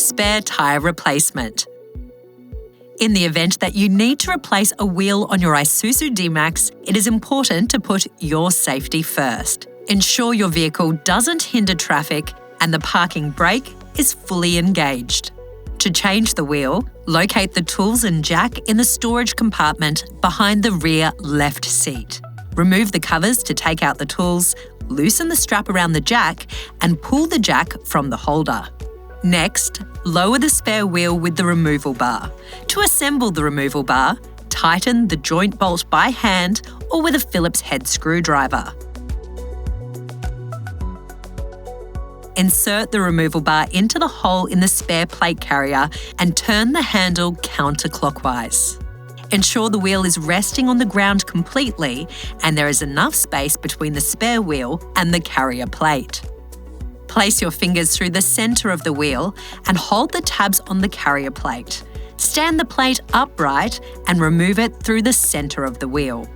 spare tyre replacement. In the event that you need to replace a wheel on your Isuzu D-MAX, it is important to put your safety first. Ensure your vehicle doesn't hinder traffic and the parking brake is fully engaged. To change the wheel, locate the tools and jack in the storage compartment behind the rear left seat. Remove the covers to take out the tools, loosen the strap around the jack, and pull the jack from the holder. Next, lower the spare wheel with the removal bar. To assemble the removal bar, tighten the joint bolt by hand or with a Phillips head screwdriver. Insert the removal bar into the hole in the spare plate carrier and turn the handle counterclockwise. Ensure the wheel is resting on the ground completely and there is enough space between the spare wheel and the carrier plate. Place your fingers through the centre of the wheel and hold the tabs on the carrier plate. Stand the plate upright and remove it through the centre of the wheel.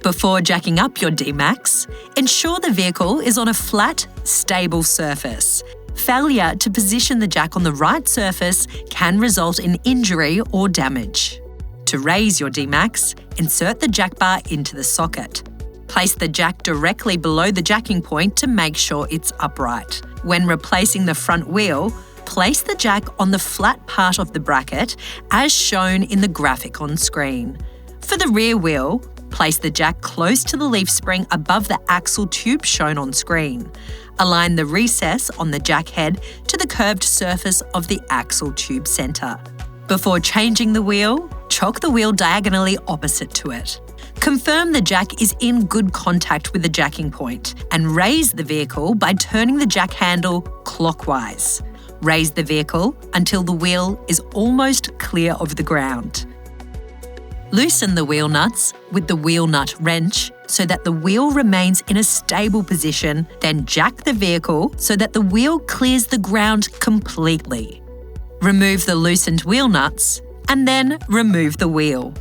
Before jacking up your D-MAX, ensure the vehicle is on a flat, stable surface. Failure to position the jack on the right surface can result in injury or damage. To raise your D-MAX, insert the jack bar into the socket. Place the jack directly below the jacking point to make sure it's upright. When replacing the front wheel, place the jack on the flat part of the bracket as shown in the graphic on screen. For the rear wheel, place the jack close to the leaf spring above the axle tube shown on screen. Align the recess on the jack head to the curved surface of the axle tube centre. Before changing the wheel, chock the wheel diagonally opposite to it. Confirm the jack is in good contact with the jacking point and raise the vehicle by turning the jack handle clockwise. Raise the vehicle until the wheel is almost clear of the ground. Loosen the wheel nuts with the wheel nut wrench so that the wheel remains in a stable position, then jack the vehicle so that the wheel clears the ground completely. Remove the loosened wheel nuts and then remove the wheel.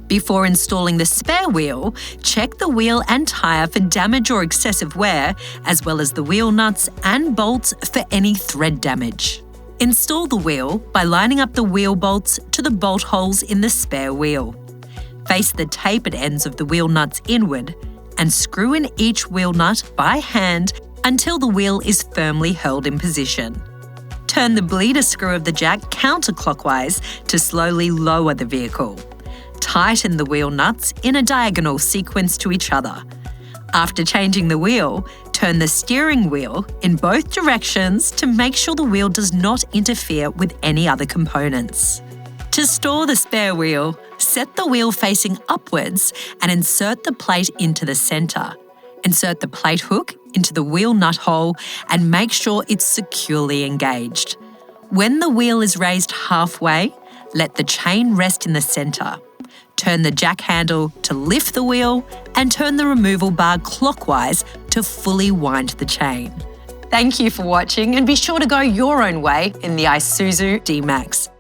Before installing the spare wheel, check the wheel and tyre for damage or excessive wear, as well as the wheel nuts and bolts for any thread damage. Install the wheel by lining up the wheel bolts to the bolt holes in the spare wheel. Face the tapered ends of the wheel nuts inward and screw in each wheel nut by hand until the wheel is firmly held in position. Turn the bleeder screw of the jack counterclockwise to slowly lower the vehicle. Tighten the wheel nuts in a diagonal sequence to each other. After changing the wheel, turn the steering wheel in both directions to make sure the wheel does not interfere with any other components. To store the spare wheel, set the wheel facing upwards and insert the plate into the centre. Insert the plate hook into the wheel nut hole and make sure it's securely engaged. When the wheel is raised halfway, let the chain rest in the centre. Turn the jack handle to lift the wheel and turn the removal bar clockwise to fully wind the chain. Thank you for watching and be sure to go your own way in the Isuzu D-MAX.